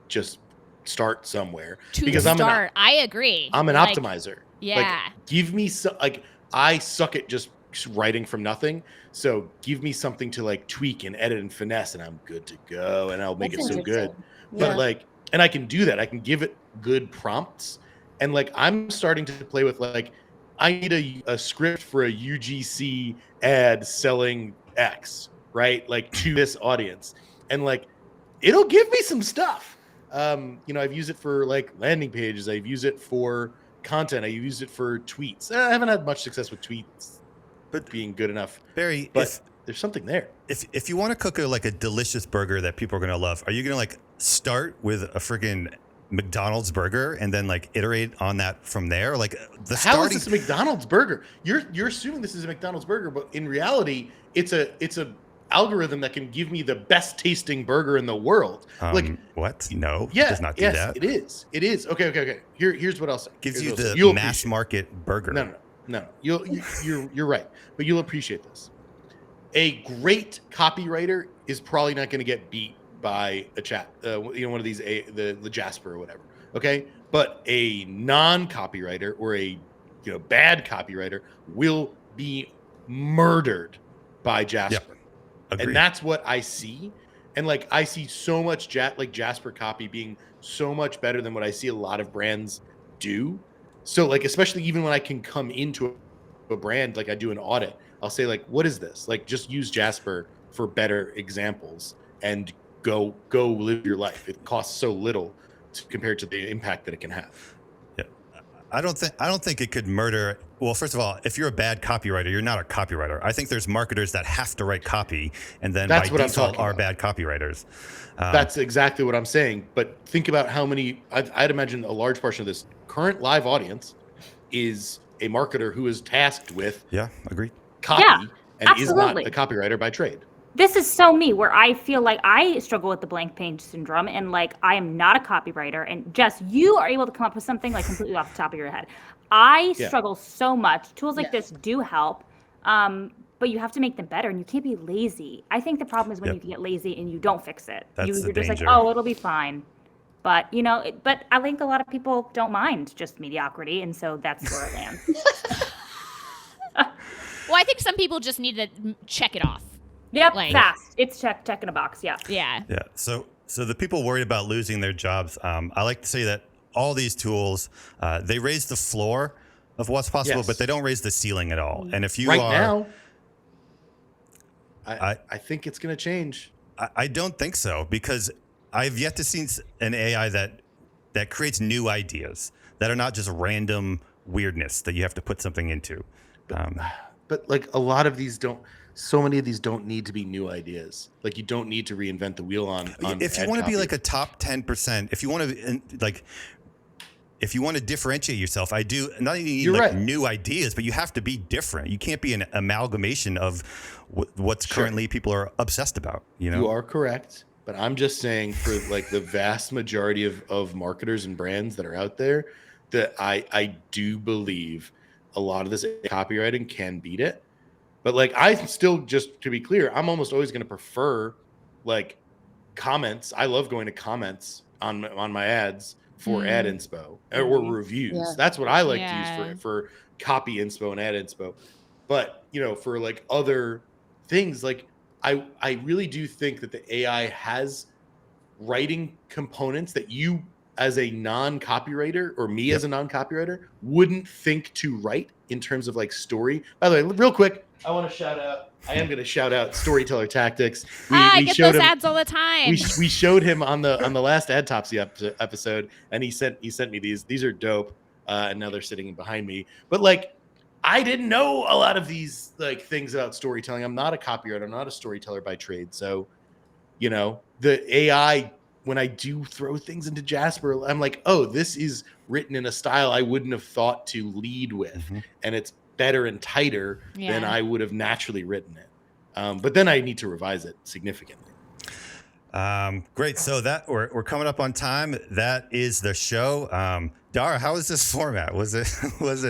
just start somewhere. I agree. I'm an optimizer. Yeah. Like, give me I suck at just writing from nothing. So give me something to like tweak and edit and finesse, and I'm good to go, and I'll make it so good. Yeah. But and I can do that. I can give it good prompts. And like, I'm starting to play with like, I need a script for a UGC ad selling X, right? Like to this audience. And like, it'll give me some stuff. I've used it for like landing pages. I've used it for content. I use it for tweets. I haven't had much success with tweets, but being good enough. Barry, but there's something there. If you want to cook a delicious burger that people are going to love, are you going to like start with a freaking McDonald's burger and then like iterate on that from there? Like how is this a McDonald's burger? You're assuming this is a McDonald's burger, but in reality, it's a algorithm that can give me the best tasting burger in the world. What? No, yeah, it does not do that. It is. Okay. Here's what I'll say. Gives you the mass market burger. No. You're right, but you'll appreciate this. A great copywriter is probably not going to get beat by a chat, one of these, the Jasper or whatever. Okay. But a non-copywriter or a, bad copywriter will be murdered by Jasper. Yep. And that's what I see. And like, I see so much Jasper copy being so much better than what I see a lot of brands do. So like, especially even when I can come into a brand, like I do an audit, I'll say like, what is this? Like, just use Jasper for better examples and go live your life. It costs so little compared to the impact that it can have. Yeah. I don't think it could murder. Well, first of all, if you're a bad copywriter, you're not a copywriter. I think there's marketers that have to write copy and then by default are bad copywriters. That's exactly what I'm saying. But think about how many, I'd imagine a large portion of this current live audience is a marketer who is tasked with agreed. Copy and absolutely. is not a copywriter by trade. This is so me, where I feel like I struggle with the blank page syndrome, and like I am not a copywriter, and Jess, you are able to come up with something like completely off the top of your head. I struggle so much. Tools like this do help, but you have to make them better, and you can't be lazy. I think the problem is when you get lazy and you don't fix it. You're just like, oh, it'll be fine. But but I think a lot of people don't mind just mediocrity, and so that's where it lands. Well, I think some people just need to check it off. Yep, fast. It's check in a box. Yeah. Yeah. So the people worried about losing their jobs, I like to say that all these tools, they raise the floor of what's possible, but they don't raise the ceiling at all. And if you now, I think it's going to change. I don't think so, because I've yet to see an AI that creates new ideas that are not just random weirdness that you have to put something into. But like a lot of these don't. So many of these don't need to be new ideas. Like you don't need to reinvent the wheel on if you want to be like a top 10%, if you want to if you want to differentiate yourself, I do not even need like new ideas, but you have to be different. You can't be an amalgamation of what's currently people are obsessed about. You know, you are correct, but I'm just saying for like the vast majority of marketers and brands that are out there, that I do believe a lot of this copywriting can beat it. But like, I still, just to be clear, I'm almost always going to prefer like comments. I love going to comments on my ads for ad inspo or reviews. Yeah. That's what I like to use for copy inspo and ad inspo. But you know, for like other things, like I really do think that the AI has writing components that you as a non-copywriter or me as a non-copywriter wouldn't think to write in terms of like story. By the way, real quick, I want to shout out. I am going to shout out Storyteller Tactics. I get those ads all the time. We showed him on the last Adtopsy episode, and he sent me these. These are dope, and now they're sitting behind me. But like, I didn't know a lot of these like things about storytelling. I'm not a copywriter. I'm not a storyteller by trade. So, you know, the AI, when I do throw things into Jasper, I'm like, oh, this is written in a style I wouldn't have thought to lead with, and it's better and tighter than I would have naturally written it. But then I need to revise it significantly. Great. So that we're coming up on time. That is the show. Dara, how was this format? Was it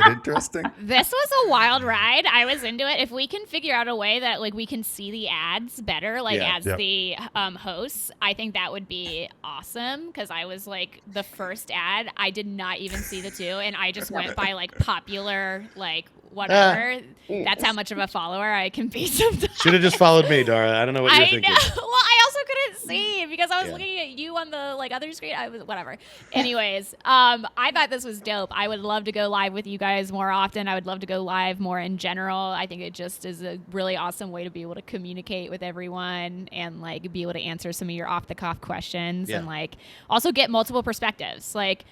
interesting? This was a wild ride. I was into it. If we can figure out a way that like we can see the ads better, like the hosts, I think that would be awesome. Because I was like the first ad, I did not even see the two, and I just went by like popular like whatever. That's how much of a follower I can be sometimes. Should have just followed me, Dara. I don't know what you're thinking. Well, I also couldn't see because I was looking at you on the like other screen. I was whatever. Anyways, I thought this was dope. I would love to go live with you guys more often. I would love to go live more in general. I think it just is a really awesome way to be able to communicate with everyone and like be able to answer some of your off the cuff questions and like also get multiple perspectives. Like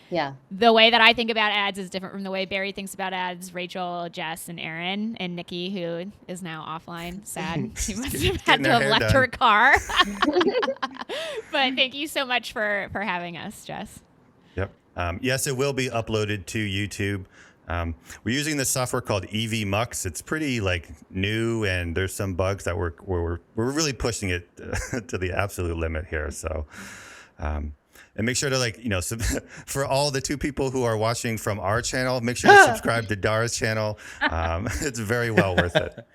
the way that I think about ads is different from the way Barry thinks about ads. Rachel, Jess, and Aaron, and Nikki, who is now offline. Sad. She must have had to have left her car. But thank you so much for having us, Jess. Yep. Yes, it will be uploaded to YouTube. We're using this software called EV Mux. It's pretty like new, and there's some bugs that we're really pushing it to the absolute limit here. So, and make sure to like, you know, for all the 2 people who are watching from our channel, make sure to subscribe to Dara's channel. It's very well worth it.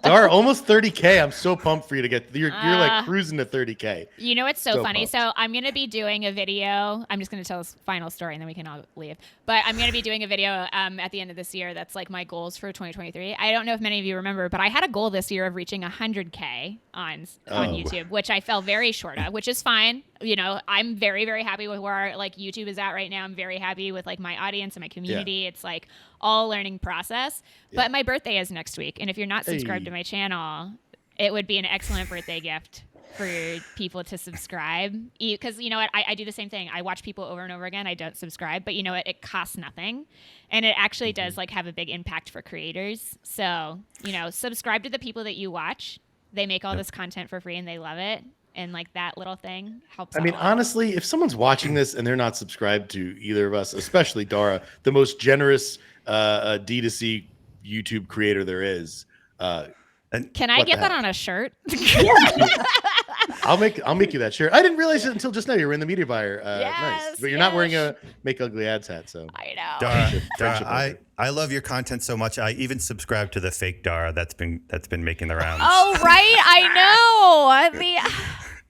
Dara, almost 30K. I'm so pumped for you to get. You're like cruising to 30K. You know, it's so funny. Pumped. So I'm going to be doing a video. I'm just going to tell this final story and then we can all leave. But I'm going to be doing a video at the end of this year. That's like my goals for 2023. I don't know if many of you remember, but I had a goal this year of reaching 100K on YouTube, which I fell very short of, which is fine. You know, I'm very, very happy with where like YouTube is at right now. I'm very happy with like my audience and my community. It's like all learning process. But my birthday is next week. And if you're not subscribed to my channel, it would be an excellent birthday gift for people to subscribe. Because you know what? I do the same thing. I watch people over and over again. I don't subscribe. But you know what? It costs nothing. And it actually does like have a big impact for creators. So, you know, subscribe to the people that you watch. They make all this content for free and they love it. And like that little thing helps. I mean, honestly, if someone's watching this and they're not subscribed to either of us, especially Dara, the most generous D2C YouTube creator there is. Can I get that on a shirt? I'll make you that shirt. I didn't realize it until just now. You were in the media buyer. Nice, but you're not wearing a Make Ugly Ads hat. So I know. Dara, I love your content so much. I even subscribe to the fake Dara that's been making the rounds. Oh right, I know.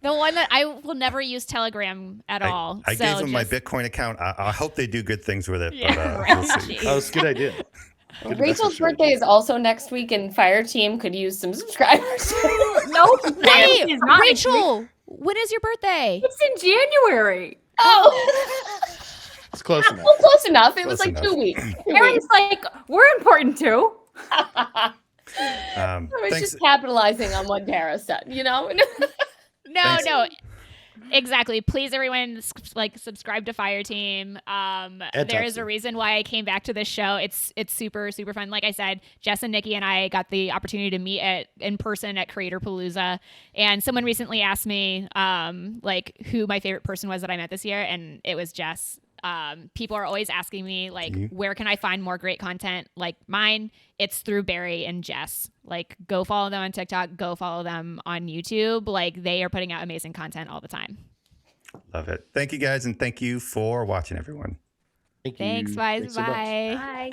The one that I will never use Telegram at all. I gave him my Bitcoin account. I hope they do good things with it. Yeah, but, we'll see. That was a good idea. Rachel's birthday is also next week, and FireTeam could use some subscribers. No, hey, Rachel, when is your birthday? It's in January. Oh, it's close enough. Well, close enough. It was like 2 weeks. Aaron's like, we're important too. I was just capitalizing on what Dara said, you know? No. Exactly. Please, everyone, like subscribe to FireTeam. There is a reason why I came back to this show. It's super fun. Like I said, Jess and Nikki and I got the opportunity to meet in person at Creator Palooza, and someone recently asked me like who my favorite person was that I met this year, and it was Jess. People are always asking me like, where can I find more great content like mine? It's through Barry and Jess. Like, go follow them on TikTok, go follow them on YouTube. Like, they are putting out amazing content all the time. Love it. Thank you guys, and thank you for watching, everyone. Thanks, guys. Thanks so much. Bye. Bye.